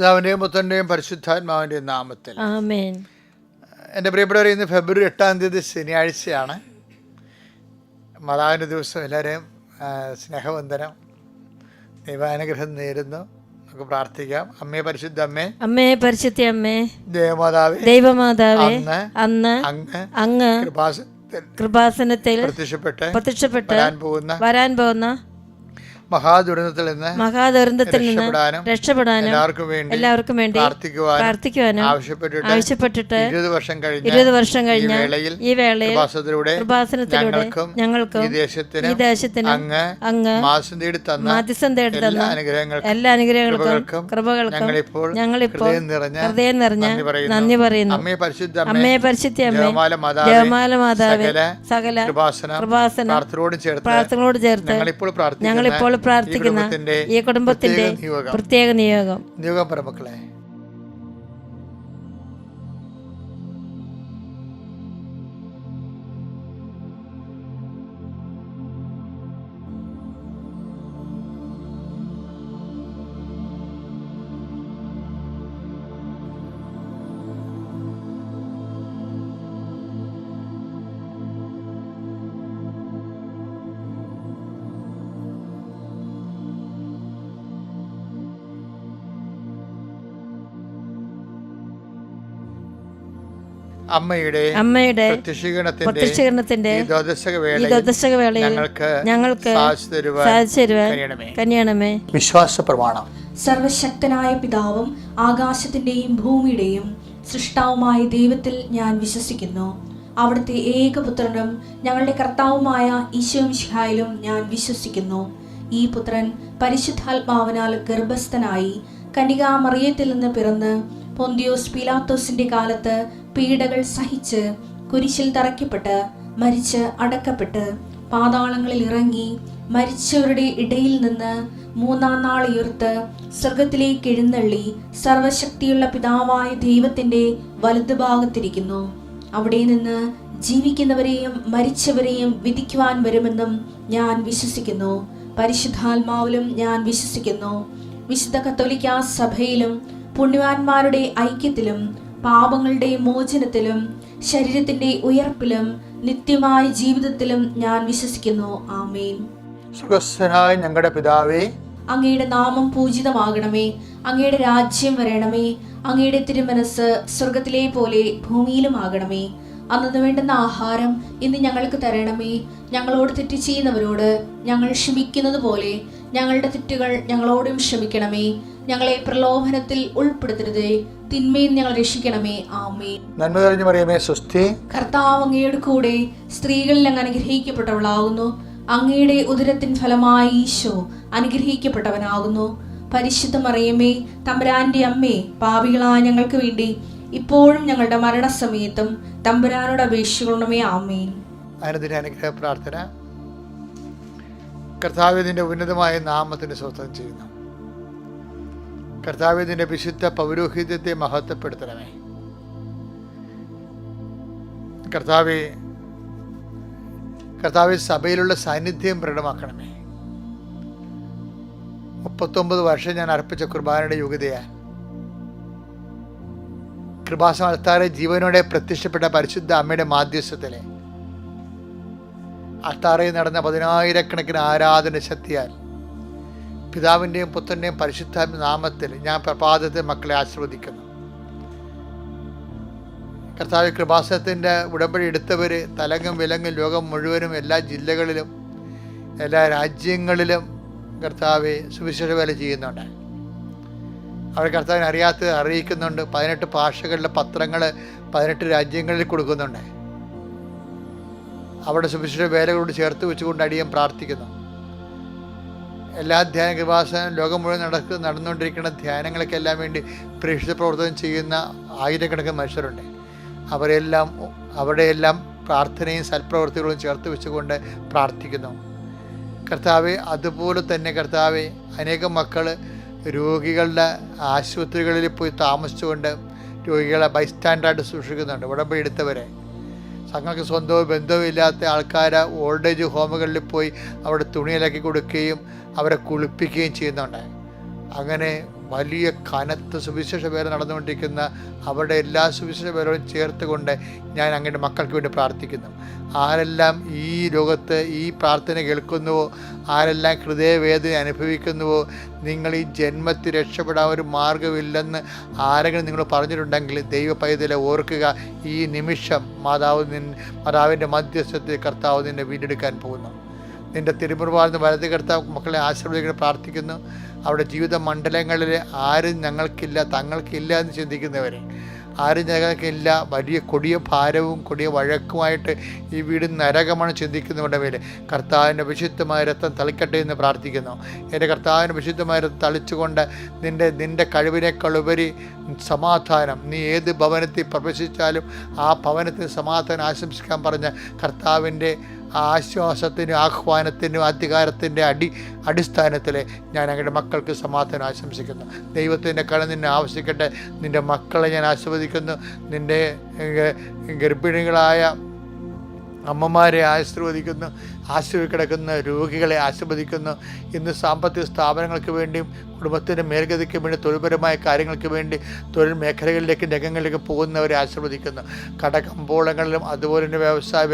പിതാവിൻ്റെയും പുത്രൻ്റെയും പരിശുദ്ധാത്മാവിൻ്റെയും നാമത്തിൽ ആമേൻ. എൻ്റെ പ്രിയപ്പെട്ടവരെ, ഇന്ന് ഫെബ്രുവരി 8 ശനിയാഴ്ചയാണ്. മാതാവിൻ്റെ ദിവസം. എല്ലാവരെയും സ്നേഹവന്ദനം, ദൈവാനുഗ്രഹം നേരുന്നു. നമുക്ക് പ്രാർത്ഥിക്കാം. അമ്മേ, പരിശുദ്ധ അമ്മേ, അമ്മേ പരിശുദ്ധ അമ്മേ, ദൈവമാതാവേ, അന്ന് അങ്ങ് കൃപാസനത്തിൽ പ്രത്യക്ഷപ്പെട്ട് വരാൻ പോകുന്ന മഹാദുരന്തത്തിൽ നിന്ന് രക്ഷപ്പെടാനും എല്ലാവർക്കും വേണ്ടി പ്രാർത്ഥിക്കുവാനും ആവശ്യപ്പെട്ടിട്ട് 20 വർഷം കഴിഞ്ഞ ഈ വേളയിൽ കൃപാസനത്തിലൂടെ ഞങ്ങൾക്കും ഈ ദേശത്തിന് അങ്ങ് മാധ്യസ്ഥം തേടി തന്ന എല്ലാ അനുഗ്രഹങ്ങൾക്കും കൃപകൾക്കും ഞങ്ങളിപ്പോൾ ഹൃദയം നിറഞ്ഞ നന്ദി പറയുന്നു. അമ്മയെ പരിശുദ്ധ അമ്മേ, ജപമാല മാതാവേ, സകല കൃപാസന പ്രാർത്ഥനകളോട് ചേർത്ത് ഞങ്ങളിപ്പോൾ പ്രാർത്ഥിക്കുന്ന ഈ കുടുംബത്തിന്റെ പ്രത്യേക നിയോഗം. പരമക്കളെ, അമ്മയുടെ പ്രത്യക്ഷീകരണത്തിന്റെ വേളയിൽ ഞങ്ങൾക്ക് കനിയണമേ. വിശ്വാസ പ്രമാണം. സർവശക്തനായ പിതാവും ആകാശത്തിന്റെയും ഭൂമിയുടെയും സൃഷ്ടാവുമായ ദൈവത്തിൽ ഞാൻ വിശ്വസിക്കുന്നു. അവിടുത്തെ ഏകപുത്രനും ഞങ്ങളുടെ കർത്താവുമായ ഈശോ മിശിഹായിലും ഞാൻ വിശ്വസിക്കുന്നു. ഈ പുത്രൻ പരിശുദ്ധാത്മാവിനാൽ ഗർഭസ്ഥനായി കന്യകാമറിയത്തിൽ നിന്ന് പിറന്ന് പൊന്തിയോസ് പീലാത്തോസിന്റെ കാലത്ത് പീഡകൾ സഹിച്ച് കുരിശിൽ തറയ്ക്കപ്പെട്ട് മരിച്ച് അടക്കപ്പെട്ട് പാതാളങ്ങളിൽ ഇറങ്ങി മരിച്ചവരുടെ ഇടയിൽ നിന്ന് 3-ാം നാൾ ഉയർത്ത് സ്വർഗത്തിലേക്ക് എഴുന്നള്ളി സർവശക്തിയുള്ള പിതാവായ ദൈവത്തിന്റെ വലതുഭാഗത്തിരിക്കുന്നു. അവിടെ നിന്ന് ജീവിക്കുന്നവരെയും മരിച്ചവരെയും വിധിക്കുവാൻ വരുമെന്നും ഞാൻ വിശ്വസിക്കുന്നു. പരിശുദ്ധാത്മാവിലും ഞാൻ വിശ്വസിക്കുന്നു. വിശുദ്ധ കത്തോലിക്കാ സഭയിലും പുണ്യവാന്മാരുടെ ഐക്യത്തിലും പാപങ്ങളുടെ മോചനത്തിലും ശരീരത്തിന്റെ ഉയർപ്പിലും നിത്യമായ ജീവിതത്തിലും ഞാൻ വിശ്വസിക്കുന്നു. ആമേൻ. സ്വർഗ്ഗസ്ഥനായ ഞങ്ങളുടെ പിതാവേ, അങ്ങയുടെ നാമം പൂജിതമാകണമേ. അങ്ങയുടെ രാജ്യം വരണമേ. അങ്ങയുടെ തിരുമനസ് സ്വർഗത്തിലെ പോലെ ഭൂമിയിലും ആകണമേ. അന്നു വേണ്ടുന്ന ആഹാരം ഇന്ന് ഞങ്ങൾക്ക് തരണമേ. ഞങ്ങളോട് തെറ്റ് ചെയ്യുന്നവരോട് ഞങ്ങൾ ക്ഷമിക്കുന്നത് പോലെ ഞങ്ങളുടെ തെറ്റുകൾ ഞങ്ങളോടും ക്ഷമിക്കണമേ. ഞങ്ങളെ പ്രലോഭനത്തിൽ ഉൾപ്പെടുത്തരുതേ, തിന്മയിൽ ഞങ്ങൾ രക്ഷിക്കണമേ. ആമേൻ. നന്മ നിറഞ്ഞ മറിയമേ, സ്വസ്തി. കർത്താവ് അങ്ങയുടെ കൂടെ സ്ത്രീകളിൽ അങ്ങ് അനുഗ്രഹിക്കപ്പെട്ടവളാകുന്നു. അങ്ങയുടെ ഉദരത്തിൻ ഫലമായി ഈശോ അനുഗ്രഹിക്കപ്പെട്ടവനാകുന്നു. പരിശുദ്ധ മറിയമേ, തമ്പുരാന്റെ അമ്മേ, പാപികളായ ഞങ്ങൾക്ക് വേണ്ടി ഇപ്പോഴും ഞങ്ങളുടെ മരണസമയത്തും തമ്പുരാനോട് അപേക്ഷിക്കണമേ. ആമേൻ. അനുഗ്രഹ പ്രാർത്ഥന. കർത്താവിന്റെ ഉന്നതമായ നാമത്തിന് സ്വസ്ഥം ചെയ്യുന്നു. കർത്താവിന്റെ വിശുദ്ധ പൗരോഹിത്യത്തെ മഹത്വപ്പെടുത്തണമേ. കർത്താവ് സഭയിലുള്ള സാന്നിധ്യം പ്രകടമാക്കണമേ. 39 വർഷം ഞാൻ അർപ്പിച്ച കുർബാനയുടെ യോഗ്യതയാൽ കൃപാസന അൾത്താരെ ജീവനോടെ പ്രത്യക്ഷപ്പെട്ട പരിശുദ്ധ അമ്മയുടെ മാധ്യസ്ഥത്തിലെ അൾത്താറയിൽ നടന്ന 10,000-കണക്കിന് ആരാധന ശക്തിയാൽ പിതാവിൻ്റെയും പുത്രൻ്റെയും പരിശുദ്ധാത്മ നാമത്തിൽ ഞാൻ പ്രഭാതത്തിൽ മക്കളെ ആശീർവദിക്കുന്നു. കർത്താവ് കൃപാസനത്തിൻ്റെ ഉടമ്പടി എടുത്തവർ തലങ്ങും വിലങ്ങും ലോകം മുഴുവനും എല്ലാ ജില്ലകളിലും എല്ലാ രാജ്യങ്ങളിലും കർത്താവ് സുവിശേഷ വേല ചെയ്യുന്നുണ്ട്. അവർ കർത്താവിനെ അറിയാത്തത് അറിയിക്കുന്നുണ്ട്. 18 ഭാഷകളിലെ പത്രങ്ങൾ 18 രാജ്യങ്ങളിൽ കൊടുക്കുന്നുണ്ട്. അവിടെ സുവിശേഷ വേലകളോട് ചേർത്ത് വെച്ചുകൊണ്ട് അടിയൻ പ്രാർത്ഥിക്കുന്നു. എല്ലാ ധ്യാന കൃപാസനം ലോകം മുഴുവൻ നടന്നുകൊണ്ടിരിക്കുന്ന ധ്യാനങ്ങൾക്കെല്ലാം വേണ്ടി പ്രേക്ഷിത പ്രവർത്തനം ചെയ്യുന്ന ആയിരക്കണക്കിന് മനുഷ്യരുണ്ട്. അവിടെയെല്ലാം പ്രാർത്ഥനയും സൽപ്രവർത്തികളും ചേർത്ത് വെച്ചുകൊണ്ട് പ്രാർത്ഥിക്കുന്നു. കർത്താവെ, അതുപോലെ തന്നെ കർത്താവെ, അനേകം മക്കൾ രോഗികളുടെ ആശുപത്രികളിൽ പോയി താമസിച്ചുകൊണ്ട് രോഗികളെ ബൈസ്റ്റാൻഡായിട്ട് സൂക്ഷിക്കുന്നുണ്ട്. ഉടമ്പടി എടുത്തവരെ തങ്ങൾക്ക് സ്വന്തവും ബന്ധവും ഇല്ലാത്ത ആൾക്കാർ ഓൾഡ് ഏജ് ഹോമുകളിൽ പോയി അവിടെ തുണിയിലാക്കി കൊടുക്കുകയും അവരെ കുളിപ്പിക്കുകയും ചെയ്യുന്നുണ്ട്. അങ്ങനെ വലിയ കനത്ത സുവിശേഷ വേല നടന്നുകൊണ്ടിരിക്കുന്ന അവരുടെ എല്ലാ സുവിശേഷ വേലകളും ചേർത്തുകൊണ്ട് ഞാൻ അങ്ങയുടെ മക്കൾക്ക് വേണ്ടി പ്രാർത്ഥിക്കുന്നു. ആരെല്ലാം ഈ ലോകത്ത് ഈ പ്രാർത്ഥന കേൾക്കുന്നുവോ, ആരെല്ലാം ഹൃദയവേദന അനുഭവിക്കുന്നുവോ, നിങ്ങൾ ഈ ജന്മത്തിൽ രക്ഷപ്പെടാൻ ഒരു മാർഗ്ഗമില്ലെന്ന് ആരെങ്കിലും നിങ്ങൾ പറഞ്ഞിട്ടുണ്ടെങ്കിൽ ദൈവ പൈതലെ ഓർക്കുക, ഈ നിമിഷം മാതാവിൻ്റെ മധ്യസ്ഥത്തിൽ കർത്താവ് നിന്നെ വീണ്ടെടുക്കാൻ പോകുന്നു. നിൻ്റെ തിരുമുറുവാർന്ന് വലത് കർത്താവ് മക്കളെ ആശീർവദിക്കാൻ പ്രാർത്ഥിക്കുന്നു. അവിടെ ജീവിത മണ്ഡലങ്ങളിൽ ആരും ഞങ്ങൾക്കില്ല, തങ്ങൾക്കില്ല എന്ന് ചിന്തിക്കുന്നവരെ, ആരും ഞങ്ങൾക്കില്ല, വലിയ കൊടിയ ഭാരവും കൊടിയ വഴക്കുമായിട്ട് ഈ വീട് നരകമാണ് ചിന്തിക്കുന്നവരുടെ മേലെ കർത്താവിൻ്റെ വിശുദ്ധമായ രക്തം തളിക്കട്ടെ എന്ന് പ്രാർത്ഥിക്കുന്നു. എൻ്റെ കർത്താവിൻ്റെ വിശുദ്ധമായ രക്തം തളിച്ചുകൊണ്ട് നിൻ്റെ കഴിവിനേക്കാളുപരി സമാധാനം, നീ ഏത് ഭവനത്തിൽ പ്രവേശിച്ചാലും ആ ഭവനത്തിന് സമാധാനം ആശംസിക്കാൻ പറഞ്ഞ കർത്താവിൻ്റെ ആശ്വാസത്തിനും ആഹ്വാനത്തിനും അധികാരത്തിൻ്റെ അടിസ്ഥാനത്തിൽ ഞാൻ അങ്ങയുടെ മക്കൾക്ക് സമാധാനം ആശംസിക്കുന്നു. ദൈവത്തിൻ്റെ കട നിന്നെ ആവശ്യിക്കട്ടെ. നിൻ്റെ മക്കളെ ഞാൻ ആശീർവദിക്കുന്നു. നിൻ്റെ ഗർഭിണികളായ അമ്മമാരെ ആശീർവദിക്കുന്നു. കിടക്കുന്ന രോഗികളെ ആശീർവദിക്കുന്നു. ഇന്ന് സാമ്പത്തിക സ്ഥാപനങ്ങൾക്ക് വേണ്ടിയും കുടുംബത്തിൻ്റെ മേൽഗതിക്ക് വേണ്ടി തൊഴിൽപരമായ കാര്യങ്ങൾക്ക് വേണ്ടി തൊഴിൽ മേഖലകളിലേക്ക് രംഗങ്ങളിലേക്ക് പോകുന്നവരെ ആശീർവദിക്കുന്നു. കടകമ്പോളങ്ങളിലും അതുപോലെ തന്നെ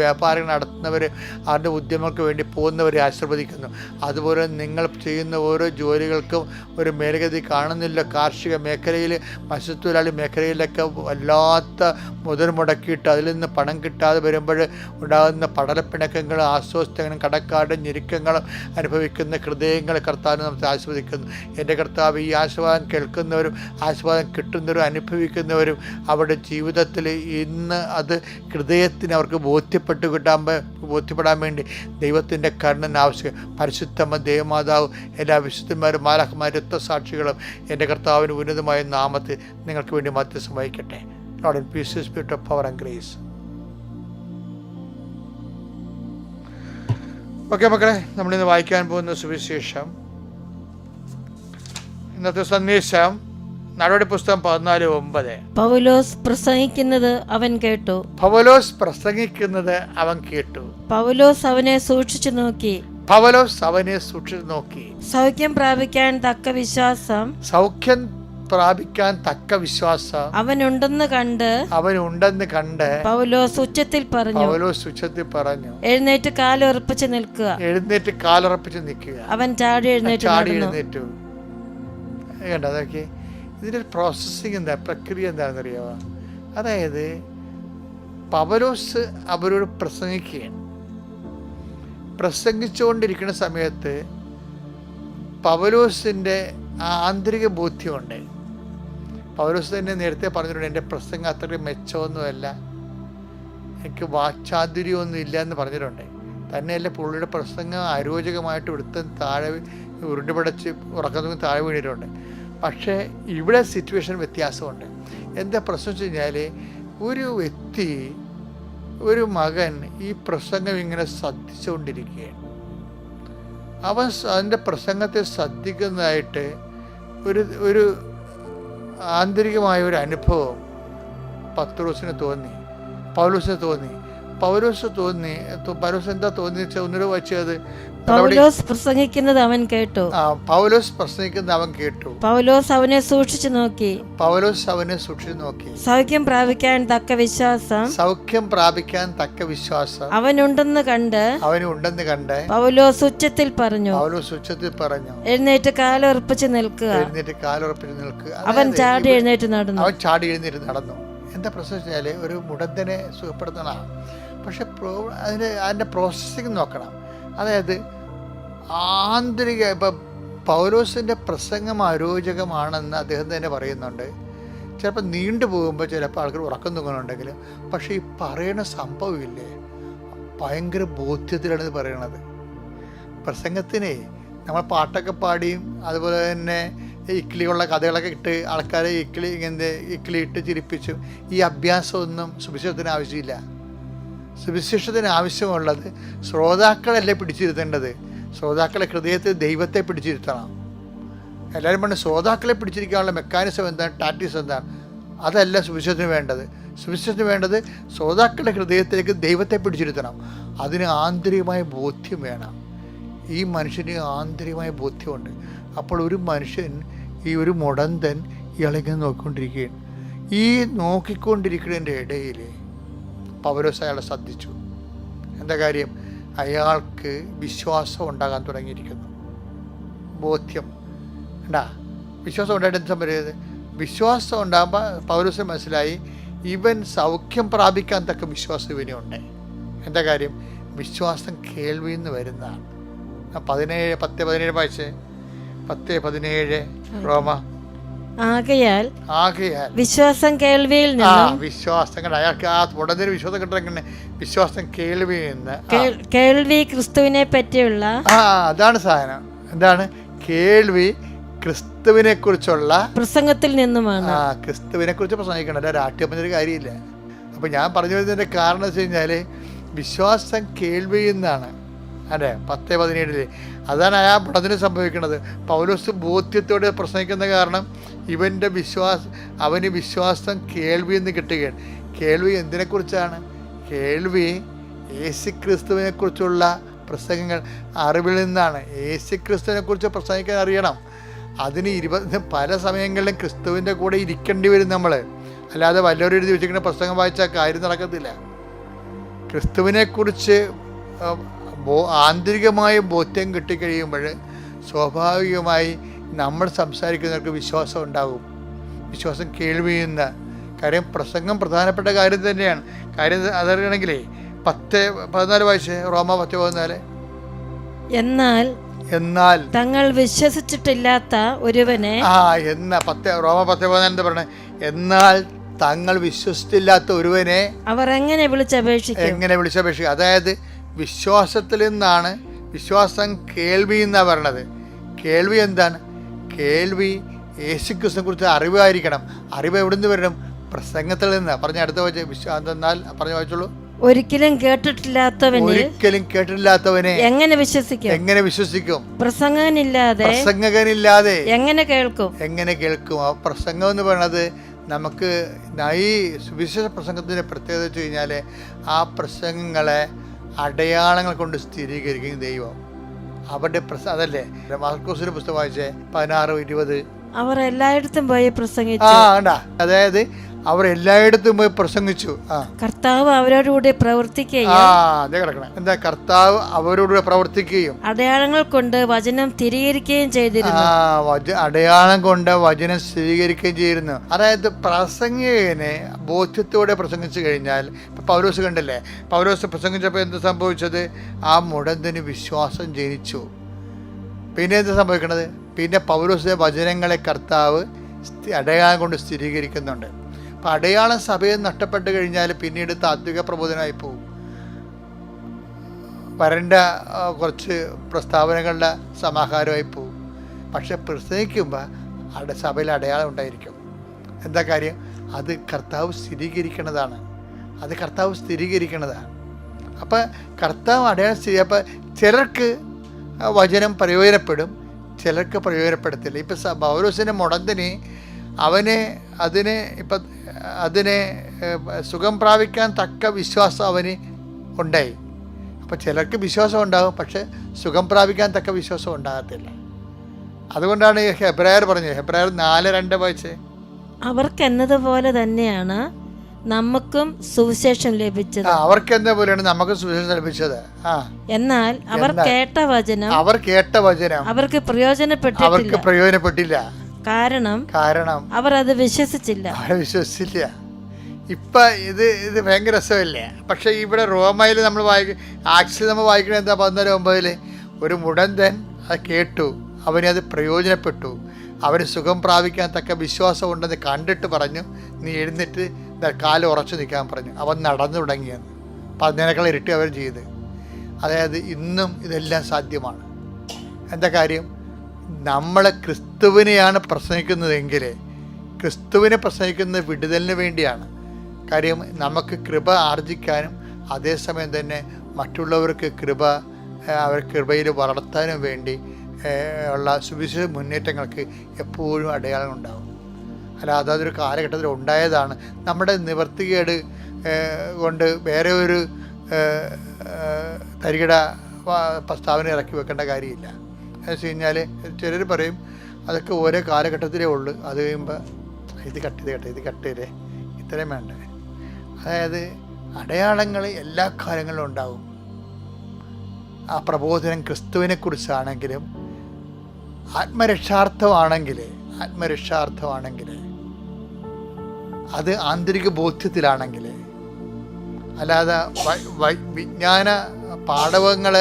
വ്യാപാരങ്ങൾ നടത്തുന്നവർ അവരുടെ ഉദ്യമങ്ങൾക്ക് വേണ്ടി പോകുന്നവരെ ആശീർവദിക്കുന്നു. അതുപോലെ നിങ്ങൾ ചെയ്യുന്ന ഓരോ ജോലികൾക്കും ഒരു മേൽഗതി കാണുന്നില്ല. കാർഷിക മേഖലയിൽ, മത്സ്യത്തൊഴിലാളി മേഖലയിലൊക്കെ വല്ലാത്ത മുതൽ മുടക്കിയിട്ട് അതിൽ നിന്ന് പണം കിട്ടാതെ വരുമ്പോൾ ഉണ്ടാകുന്ന പടലപ്പിണക്കങ്ങളും ആശ്വാസങ്ങളും കടക്കാടും ഞെരുക്കങ്ങളും അനുഭവിക്കുന്ന ഹൃദയങ്ങളെ കർത്താവിനെ നമുക്ക് ആസ്വദിക്കുന്നു. എൻ്റെ കർത്താവ്, ഈ ആശീർവാദം കേൾക്കുന്നവരും ആശീർവാദം കിട്ടുന്നവരും അനുഭവിക്കുന്നവരും അവരുടെ ജീവിതത്തിൽ ഇന്ന് അത് ഹൃദയത്തിന് അവർക്ക് ബോധ്യപ്പെടാൻ വേണ്ടി ദൈവത്തിൻ്റെ കരുണ ആവശ്യം. പരിശുദ്ധ ദേവമാതാവ്, എല്ലാ വിശുദ്ധന്മാരും മാലാഖമാരും രക്തസാക്ഷികളും എൻ്റെ കർത്താവിന് ഉന്നതമായ നാമത്തിൽ നിങ്ങൾക്ക് വേണ്ടി മധ്യസ്ഥം വഹിക്കട്ടെ. Lord, in peace, spirit of power and grace. Okay മക്കളെ, നമ്മളിന്ന് വായിക്കാൻ പോകുന്ന സുവിശേഷം, ഇന്നത്തെ സന്ദേശം നടപടി പുസ്തകം 14:9. പൗലോസ് പ്രസംഗിക്കുന്നത് അവൻ കേട്ടു. പൗലോസ് അവനെ സൂക്ഷിച്ചു നോക്കി. സൗഖ്യം പ്രാപിക്കാൻ തക്ക വിശ്വാസം അവനുണ്ടെന്ന് കണ്ട് പൗലോസ് ഉച്ചത്തിൽ പറഞ്ഞു, എഴുന്നേറ്റ് കാലുറപ്പിച്ച് നിൽക്കുക. അവൻ ചാടി എഴുന്നേറ്റു. അതൊക്കെ ഇതിൻ്റെ പ്രോസസ്സിങ് പ്രക്രിയ എന്താണെന്നറിയാമോ? അതായത് പൗലോസ് അവരോട് പ്രസംഗിച്ചുകൊണ്ടിരിക്കുന്ന സമയത്ത് പൗലോസിൻ്റെ ആന്തരിക ബോധ്യമുണ്ട്. പൗലോസ് തന്നെ നേരത്തെ പറഞ്ഞിട്ടുണ്ട്, എൻ്റെ പ്രസംഗം അത്രയും മെച്ചമൊന്നുമല്ല, എനിക്ക് വാക്ചാതുര്യമൊന്നും ഇല്ല എന്ന് പറഞ്ഞിട്ടുണ്ട്. തന്നെയല്ല, പുള്ളിയുടെ പ്രസംഗം അരോചകമായിട്ട് ഇവിടുത്തെ താഴെ ഉരുണ്ടുപടച്ച് ഉറക്കത്തും താഴെ വീണിട്ടുണ്ട്. പക്ഷേ ഇവിടെ സിറ്റുവേഷൻ വ്യത്യാസമുണ്ട്. എന്താ പ്രശ്നം വെച്ച് കഴിഞ്ഞാൽ, ഒരു വ്യക്തി, ഒരു മകൻ ഈ പ്രസംഗം ഇങ്ങനെ ശ്രദ്ധിച്ചുകൊണ്ടിരിക്കുകയാണ്. അവൻ അതിൻ്റെ പ്രസംഗത്തെ ശ്രദ്ധിക്കുന്നതായിട്ട് ഒരു ആന്തരികമായ ഒരു അനുഭവം പൗലോസിന് തോന്നി. പൗലോസ് എന്താ തോന്നി വെച്ചാൽ ഒന്നുകൂടെ വായിച്ചത്, പൗലോസ് പ്രസംഗിക്കുന്നത് അവൻ കേട്ടു. പൗലോസ് അവനെ സൂക്ഷിച്ചു നോക്കി. സൗഖ്യം പ്രാപിക്കാൻ തക്ക വിശ്വാസം അവനുണ്ടെന്ന് കണ്ട് പൗലോസ് ഉച്ചത്തിൽ പറഞ്ഞു, എഴുന്നേറ്റ് കാലുറപ്പിച്ച് നിൽക്കുക. അവൻ ചാടി എഴുന്നേറ്റ് നടന്നു. എന്താ പ്രശ്നം വെച്ചാൽ, ഒരു മുടന്തനെ സുഖപ്പെടുത്തണം. പക്ഷെ അതിൻ്റെ പ്രോസസ്സിങ് നോക്കണം. അതായത് ആന്തരിക, ഇപ്പം പൗലോസിൻ്റെ പ്രസംഗം അരോചകമാണെന്ന് അദ്ദേഹം തന്നെ പറയുന്നുണ്ട്. ചിലപ്പോൾ നീണ്ടുപോകുമ്പോൾ ചിലപ്പോൾ ആൾക്കാർ ഉറക്കം തൂങ്ങുന്നുണ്ടെങ്കിൽ, പക്ഷേ ഈ പറയുന്ന സംഭവമില്ലേ, ഭയങ്കര ബോധ്യത്തിലാണ് ഇത് പറയണത്. പ്രസംഗത്തിനെ നമ്മൾ പാട്ടൊക്കെ പാടിയും അതുപോലെ തന്നെ ഇക്കിളിയുള്ള കഥകളൊക്കെ ഇട്ട് ആൾക്കാരെ ഇക്കിളി ഇട്ട് ചിരിപ്പിച്ചും ഈ അഭ്യാസമൊന്നും സുവിശേഷത്തിന് ആവശ്യമില്ല. സുവിശേഷത്തിന് ആവശ്യമുള്ളത് ശ്രോതാക്കളല്ലേ പിടിച്ചിരുത്തേണ്ടത്. ശ്രോതാക്കളെ ഹൃദയത്തിൽ ദൈവത്തെ പിടിച്ചിരുത്തണം. എല്ലാവരും പറഞ്ഞ് ശ്രോതാക്കളെ പിടിച്ചിരിക്കാനുള്ള മെക്കാനിസം എന്താണ്, ടാക്ടിക്സ് എന്താണ്? അതല്ല സുവിശേഷത്തിന് വേണ്ടത്. സുവിശേഷത്തിന് വേണ്ടത് ശ്രോതാക്കളുടെ ഹൃദയത്തിലേക്ക് ദൈവത്തെ പിടിച്ചിരുത്തണം. അതിന് ആന്തരികമായ ബോധ്യം വേണം. ഈ മനുഷ്യന് ആന്തരികമായ ബോധ്യമുണ്ട്. അപ്പോൾ ഒരു മനുഷ്യൻ ഈ ഒരു മുടന്തൻ ഇയാളിങ്ങനെ നോക്കിക്കൊണ്ടിരിക്കുകയാണ്. ഈ നോക്കിക്കൊണ്ടിരിക്കുന്നതിൻ്റെ ഇടയിൽ പൗലോസ് അയാളെ ശ്രദ്ധിച്ചു. എന്താ കാര്യം? അയാൾക്ക് വിശ്വാസം ഉണ്ടാകാൻ തുടങ്ങിയിരിക്കുന്നു. ബോധ്യം ഉണ്ടാ, വിശ്വാസം ഉണ്ടായിട്ട് എന്ത് സംഭവിച്ചത്? വിശ്വാസം ഉണ്ടാകുമ്പോൾ പൗലോസിന് മനസ്സിലായി ഇവൻ സൗഖ്യം പ്രാപിക്കാൻ തക്ക വിശ്വാസം ഇവനുണ്ട്. എന്താ കാര്യം? വിശ്വാസം കേൾവിയിൽ നിന്ന് വരുന്നതാണ്. 10:17 വായിച്ച് 10:17 റോമ. ആകയാൽ വിശ്വാസം കേൾവിയിൽ നിന്നും, വിശ്വാസം അയാൾക്ക് ആ ഉടനെ വിശ്വാസം കിട്ടുന്ന വിശ്വാസം കേൾവിയിൽ നിന്ന്, കേൾവി ക്രിസ്തുവിനെ പറ്റിയുള്ള അതാണ് സാധനം. എന്താണ് കേൾവി? ക്രിസ്തുവിനെ കുറിച്ചുള്ള പ്രസംഗത്തിൽ നിന്നുമാണ്. ക്രിസ്തുവിനെ കുറിച്ച് പ്രസംഗിക്കണം, അല്ല രാഷ്ട്രീയം പറഞ്ഞൊരു കാര്യമില്ല. അപ്പൊ ഞാൻ പറഞ്ഞു വരുന്നതിന്റെ കാരണം വെച്ച് കഴിഞ്ഞാല് വിശ്വാസം കേൾവിയിൽ നിന്നാണ്. അല്ലേ? 10:17 അതാണ് ആ പടത്തിന് സംഭവിക്കുന്നത്. പൗലോസ് ബോധ്യത്തോടെ പ്രസംഗിക്കുന്ന കാരണം അവന് വിശ്വാസം കേൾവിയിൽ നിന്ന് കിട്ടുകയാണ്. കേൾവി എന്തിനെക്കുറിച്ചാണ്? കേൾവി യേശുക്രിസ്തുവിനെ കുറിച്ചുള്ള പ്രസംഗങ്ങൾ അറിവിൽ നിന്നാണ്. യേശുക്രിസ്തുവിനെ കുറിച്ച് പ്രസംഗിക്കാൻ അറിയണം. അതിന് പല സമയങ്ങളിലും ക്രിസ്തുവിൻ്റെ കൂടെ ഇരിക്കേണ്ടി വരും നമ്മൾ. അല്ലാതെ വല്ലവരും എഴുതി വെച്ചിരിക്കുന്ന പ്രസംഗം വായിച്ചാൽ കാര്യം നടക്കത്തില്ല. ക്രിസ്തുവിനെക്കുറിച്ച് ആന്തരികമായ ബോധ്യം കിട്ടിക്കഴിയുമ്പോൾ സ്വാഭാവികമായി നമ്മൾ സംസാരിക്കുന്നവർക്ക് വിശ്വാസം ഉണ്ടാകും. വിശ്വാസം കേൾവിയുന്ന കാര്യം. പ്രസംഗം പ്രധാനപ്പെട്ട കാര്യം തന്നെയാണ്. കാര്യം അതറിയണമെങ്കിലേ 10:14 വായിച്ച് റോമ 10:14. എന്നാൽ തങ്ങൾ വിശ്വസിച്ചിട്ടില്ലാത്ത ഒരുവനെ റോമ 10:14 എന്താ പറയണേ? എന്നാൽ തങ്ങൾ വിശ്വസിച്ചില്ലാത്ത ഒരുവനെ അവർ എങ്ങനെ വിളിച്ചപേക്ഷിക്കും? അതായത് വിശ്വാസത്തിൽ നിന്നാണ്. വിശ്വാസം കേൾവി എന്നാണ് പറയണത്. കേൾവി എന്താണ്? കേൾവി യേശുക്രിസ്തുവിനെ കുറിച്ച് അറിവായിരിക്കണം. അറിവ് എവിടെ നിന്ന് വരണം? പ്രസംഗത്തിൽ നിന്ന്. പറഞ്ഞ അടുത്ത എന്നാൽ പറഞ്ഞു വായിച്ചോളൂ. ഒരിക്കലും കേട്ടിട്ടില്ലാത്തവനെ എങ്ങനെ വിശ്വസിക്കും? പ്രസംഗകനില്ലാതെ എങ്ങനെ കേൾക്കും? ആ പ്രസംഗം എന്ന് പറയുന്നത് നമുക്ക് ഈ സുവിശേഷ പ്രസംഗത്തിൻ്റെ പ്രത്യേകത വെച്ച് കഴിഞ്ഞാൽ ആ പ്രസംഗങ്ങളെ അടയാളങ്ങൾ കൊണ്ട് സ്ഥിരീകരിക്കും ദൈവം. അവരുടെ അതല്ലേ മാർക്കോസിന്റെ പുസ്തകം വായിച്ചേ 16:20. അവർ എല്ലായിടത്തും പോയി പ്രസംഗിച്ചു. അതായത് അവർ എല്ലായിടത്തും പോയി പ്രസംഗിച്ചു. കർത്താവ് അവരോടുകൂടി പ്രവർത്തിക്കുകയും എന്താ കർത്താവ് അവരോടുകൂടി പ്രവർത്തിക്കുകയും അടയാളങ്ങൾ കൊണ്ട് വചനം സ്ഥിരീകരിക്കുകയും ചെയ്തിരുന്നു. അടയാളം കൊണ്ട് വചനം സ്ഥിരീകരിക്കുകയും ചെയ്തിരുന്നു. അതായത് പ്രസംഗികനെ ബോധ്യത്തോടെ പ്രസംഗിച്ചു കഴിഞ്ഞാൽ പൗലോസ് കണ്ടല്ലേ, പൗലോസ് പ്രസംഗിച്ചപ്പോൾ എന്ത് സംഭവിച്ചത്? ആ മുടന്തിന് വിശ്വാസം ജനിച്ചു. പിന്നെ എന്ത് സംഭവിക്കണത്? പിന്നെ പൗലോസിന്റെ വചനങ്ങളെ കർത്താവ് അടയാളം കൊണ്ട് സ്ഥിരീകരിക്കുന്നുണ്ട്. അപ്പം അടയാളം സഭയിൽ നഷ്ടപ്പെട്ട് കഴിഞ്ഞാൽ പിന്നീട് താത്വിക പ്രബോധനമായി പോകും. വരേണ്ട കുറച്ച് പ്രസ്താവനകളുടെ സമാഹാരമായി പോകും. പക്ഷെ പ്രസംഗിക്കുമ്പോൾ സഭയിൽ അടയാളം ഉണ്ടായിരിക്കും. എന്താ കാര്യം? അത് കർത്താവ് സ്ഥിരീകരിക്കുന്നതാണ്. അപ്പം കർത്താവ് അടയാളം അപ്പം ചിലർക്ക് വചനം പ്രയോജനപ്പെടും, ചിലർക്ക് പ്രയോജനപ്പെടുത്തില്ല. ഇപ്പം പൗലോസിൻ്റെ മുടന്തിന് അതിനെ സുഖം പ്രാപിക്കാൻ തക്ക വിശ്വാസം അവന് ഉണ്ടായി. അപ്പം ചിലർക്ക് വിശ്വാസം ഉണ്ടാകും, പക്ഷെ സുഖം പ്രാപിക്കാൻ തക്ക വിശ്വാസം ഉണ്ടാകത്തില്ല. അതുകൊണ്ടാണ് ഹെബ്രായർ പറഞ്ഞത്. ഹെബ്രായർ 4:2 വായിച്ചേ. അവർക്കെന്നതുപോലെ തന്നെയാണ് നമുക്കും സുവിശേഷം ലഭിച്ചത്. അവർക്കെന്നതുപോലെയാണ് നമുക്കും സുവിശേഷം ലഭിച്ചത്. എന്നാൽ അവർ കേട്ട വചനം അവർക്ക് പ്രയോജനപ്പെട്ടില്ല. കാരണം അവർ അത് വിശ്വസിച്ചില്ല. ഇപ്പം ഇത് ഭയങ്കര രസമല്ലേ? പക്ഷേ ഇവിടെ റോമയിൽ നമ്മൾ ആക്ച്വലി നമ്മൾ വായിക്കണത് എന്താ? 14:9 ഒരു മുടന്തൻ അത് കേട്ടു, അവനത് പ്രയോജനപ്പെട്ടു, അവന് സുഖം പ്രാപിക്കാൻ തക്ക വിശ്വാസം ഉണ്ടെന്ന് കണ്ടിട്ട് പറഞ്ഞു, നീ എഴുന്നേറ്റ് കാലം ഉറച്ചു നിൽക്കാൻ പറഞ്ഞു. അവൻ നടന്നു തുടങ്ങിയെന്ന്. 10 ഇരട്ടി അവർ ചെയ്ത്. അതായത് ഇന്നും ഇതെല്ലാം സാധ്യമാണ്. എന്താ കാര്യം? നമ്മൾ ക്രിസ്തുവിനെയാണ് പ്രസംഗിക്കുന്നതെങ്കിൽ ക്രിസ്തുവിനെ പ്രസംഗിക്കുന്നത് വിടുതലിന് വേണ്ടിയാണ്. കാര്യം നമുക്ക് കൃപ ആർജിക്കാനും അതേസമയം തന്നെ മറ്റുള്ളവർക്ക് അവർ കൃപയിൽ വളർത്താനും വേണ്ടി ഉള്ള സുവിശേഷ മുന്നേറ്റങ്ങൾക്ക് എപ്പോഴും അടയാളം ഉണ്ടാകും. അല്ല അതൊരു കാലഘട്ടത്തിൽ ഉണ്ടായതാണ്. നമ്മുടെ നിവർത്തികേട് കൊണ്ട് വേറെ ഒരു തരികിട പ്രസ്താവന ഇറക്കി വെക്കേണ്ട കാര്യമില്ല. എന്ന് വെച്ച് കഴിഞ്ഞാൽ ചിലർ പറയും അതൊക്കെ ഓരോ കാലഘട്ടത്തിലേ ഉള്ളൂ. അത് കഴിയുമ്പോൾ ഇത് കട്ട് ചെയ്തേ ഇത്രയും വേണ്ടേ. അതായത് അടയാളങ്ങൾ എല്ലാ കാലങ്ങളിലും ഉണ്ടാകും. ആ പ്രബോധനം ക്രിസ്തുവിനെ കുറിച്ചാണെങ്കിലും ആത്മരക്ഷാർത്ഥമാണെങ്കിൽ അത് ആന്തരിക ബോധ്യത്തിലാണെങ്കിൽ, അല്ലാതെ വിജ്ഞാന പാഠവങ്ങൾ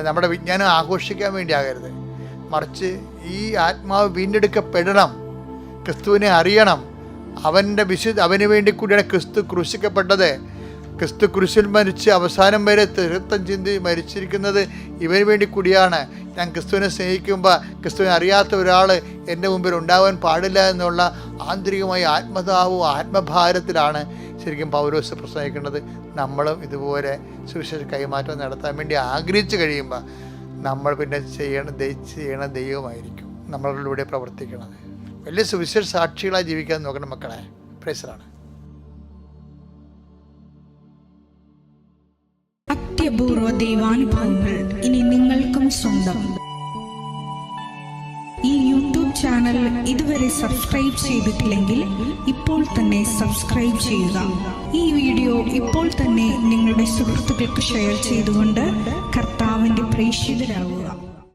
നമ്മുടെ വിജ്ഞാനം ആഘോഷിക്കാൻ വേണ്ടി ആകരുത്. മറിച്ച് ഈ ആത്മാവ് വീണ്ടെടുക്കപ്പെടണം, ക്രിസ്തുവിനെ അറിയണം. അവന് വേണ്ടി കൂടിയാണ് ക്രിസ്തു ക്രൂശിക്കപ്പെട്ടത്. ക്രിസ്തു ക്രൂശിൽ മരിച്ച് അവസാനം വരെ രക്തം ചിന്തി മരിച്ചിരിക്കുന്നത് ഇവന് വേണ്ടി കൂടിയാണ്. ഞാൻ ക്രിസ്തുവിനെ സ്നേഹിക്കുമ്പോൾ ക്രിസ്തുവിനെ അറിയാത്ത ഒരാൾ എൻ്റെ മുമ്പിൽ ഉണ്ടാവാൻ പാടില്ല എന്നുള്ള ആന്തരികമായ ആത്മതാവും ആത്മഭാരത്തിലാണ് ശരിക്കും പൗലോസ് പ്രസംഗിക്കുന്നത്. നമ്മളും ഇതുപോലെ സുവിശേഷ കൈമാറ്റം നടത്താൻ വേണ്ടി ആഗ്രഹിച്ചു കഴിയുമ്പോൾ നമ്മൾ പിന്നെ ചെയ്യണ ദൈവമായിരിക്കും നമ്മളിലൂടെ പ്രവർത്തിക്കുന്നത്. വലിയ സുവിശേഷ സാക്ഷികളായി ജീവിക്കാൻ നോക്കണം മക്കളെ. പ്രൈസറാണ്. അത്യപൂർവ ദൈവാനുഭവങ്ങൾ ഇനി നിങ്ങൾക്കും സ്വന്തം. ഈ യൂട്യൂബ് ചാനൽ ഇതുവരെ സബ്സ്ക്രൈബ് ചെയ്തിട്ടില്ലെങ്കിൽ ഇപ്പോൾ തന്നെ സബ്സ്ക്രൈബ് ചെയ്യുക. ഈ വീഡിയോ ഇപ്പോൾ തന്നെ നിങ്ങളുടെ സുഹൃത്തുക്കൾക്ക് ഷെയർ ചെയ്തുകൊണ്ട് കർത്താവിൻ്റെ പ്രേക്ഷിതരാകുക.